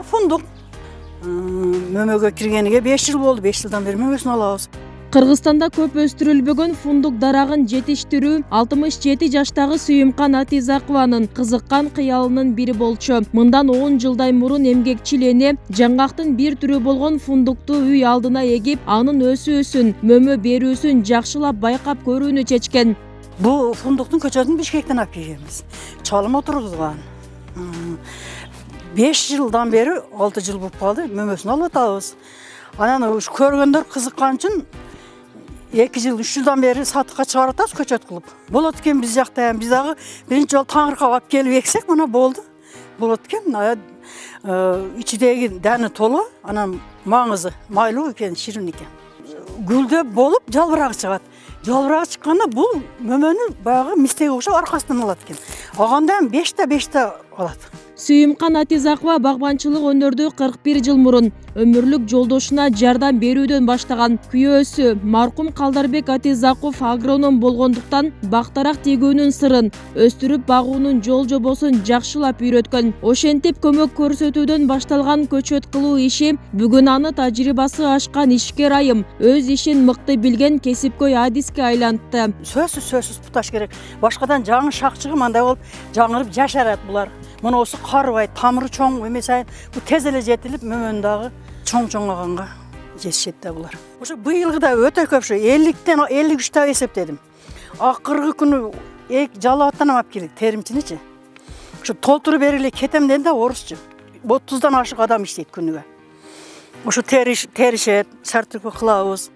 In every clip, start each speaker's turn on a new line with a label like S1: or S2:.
S1: Мына фундук. Мөмөгө киргениге 5 жыл болду. 5 жылдан бери мөмөсүн алабыз.
S2: Кыргызстанда көп өстүрүлбөгөн фундук дарагын жетиштирүү 67 жаштагы Сүйүмкан Атизакованын кызыккан кыялынын бири болчу. Мындан 10 жылдай мурун эмгекчил эне жаңгактын бир түрү болгон фундукту үй алдына эгип, анын өсүүсүн, мөмө берүүсүн жакшылап байкап көрүүнү чечкен.
S1: Бул фундуктун көчөтүн Бишкектен алып келгенбиз. Чалым отургузган. 5 жылдан бери 6 жыл болуп калды, мөмөсүн алып атабыз. Анан көргөндөр кызыккан үчүн 2 жыл, 3 жылдан бeri сатыкка чыгарып атабыз көчөт кылып. Болот экен биз жакта, биз дагы биринчи жолу таңыркап алып келип эксек, мына болду. Болот экен, ичидеги дәни толо, анан маңызы майлуу экен, ширин экен. Гүлдөп болуп, жалбырагы чыгат. Жалбырагы чыкканда бул мөмөнү баягы мистеге окшоп аркасынан алат экен. Аганда 5 алат.
S2: Сүйүмкан Атизакова багбанчылык өнөрдү 41 жыл мурун өмүрлүк жолдошуна жардам берүүдөн баштаган. Күйөөсү маркум Калдарбек Атизаков агроном болгондуктан бактарак тегүүнүн сырын, өстүрүп багуунун жол жобосун жакшылап үйрөткөн. Ошентип көмөк көрсөтүүдөн башталган көчөт кылуу иши бүгүн аны тажрыйбасы ашкан ишкер айым, өз ишин мыкты билген кесипкөй адиске айлантты.
S1: Сөзсүз путаш керек. Башкадан жаңы шакчыгы мындай болуп жаңырып жашарат булар. Мына осы карыбай, тамыры чоң эмес айын, бу тез эле жетилип, мөмөнү дагы чоң-чоңаганга жетишет да булар. Ошо быйылгыда өтө көп, 50-тен 53 эсептедим. Акыркы күнү жалааттан алып келди, теримчиничи. Ошо толтуруп бериле кетем деди да, орусчу. 30дан ашык адам иштейт күнүгө. Ошо теришет, сартыркы кылабыз.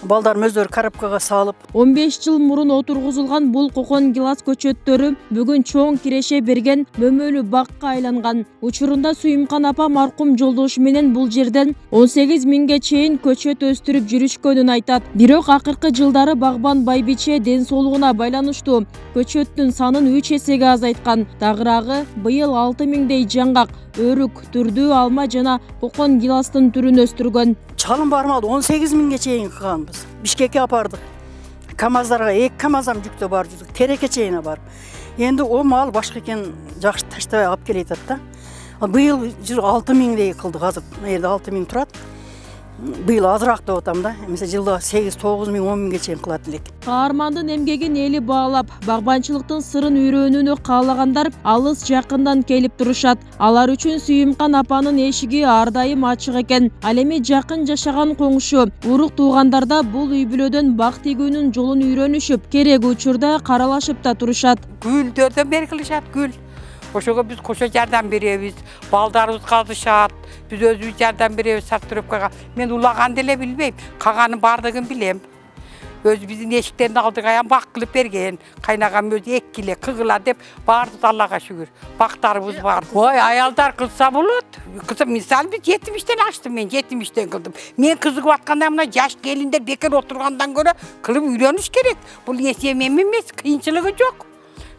S1: Балдарым өздөрү коробкага салып.
S2: 15 жыл мурун отургузулган бул кокон гилас көчөттөрү бүгүн чоң киреше берген мөмөлүү бакка айланган. Учурунда Сүйүмкан апа маркум жолдошу менен бул жерден 18 миңге чейин көчөт өстүрүп жүрүшкөнүн айтат. Бирок акыркы жылдары багбан байбиче ден соолугуна байланыштуу көчөттүн санын 3 эсеге азайткан. Тагыраагы быйыл 6 миңдей жаңгак, өрүк, түрдүү алма жана кокон гиластын түрүн өстүргөн.
S1: Чалым бармады, 18 миңге чейин кылганбыз. Бишкекке апардык. КамАЗдарга 2 КамАЗам жүктө бар жүрдүк. Тереке чейин барып. Энди о мал башка экен, жакшы таштабай алып келе атат да. Быйыл 6 миңдей кылдык азыр. Мына жерде 6 миң турат. Быйыл азыраак деп атам да. Эмесе жылда 8-9 миң, 10 миңге чейин кылат элек.
S2: Каармандын эмгегин эли баалап, багбанчылыктын сырын үйрөнүүнү каалагандар алыс жакындан келип турушат. Алар үчүн Сүйүмкан апанын эшиги ар дайым ачык экен. Ал эми жакын жашаган коңшу, урук туугандарда бул үй бүлөдөн бак тегүүнүн жолун үйрөнүшүп, керек учурда каралашып да турушат.
S3: Гүлдөрдөн бери кылышат, гүл. Ошого биз кошо жардам беребиз, балдарыбыз калдышат, биз өзүбүз жардам беребиз сартыропкага. Мен улаганды эле билбейм, калганын бардыгын билем. Өз биздин эшиктерин алдыга бак кылып берген, кайнагам өзү эккиле, кыгыла деп барды Аллага шүгүр. Бактарыбыз бар. Ой, аялдар кылса болот. Кызым, мисалы биз 70-тен аштым, мен 70-тен кылдым. Мен кызыгып атканда мына жаш келиндер бекер отургандан көрө кылып үйрөнүш керек. Бул эсем эмес, кыйынчылыгы жок.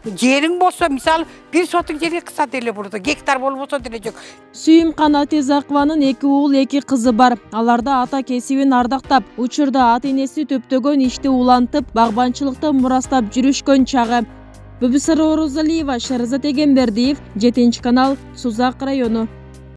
S3: Жериң болсо, мисалы, бир сотук жерге кыса деле бурду, гектар болбосо деле жок.
S2: Сүйүмкан Атизакованын 2 уул 2 кызы бар. Аларда ата кесибин ардактап, учурда ата энеси төптөгөн ишти улантып, багбанчылыкты мурастап жүрүшкөн чагы. Бүбүсара Орозалиева, Шарзат Эгембердиев, 7 канал, Сузак району.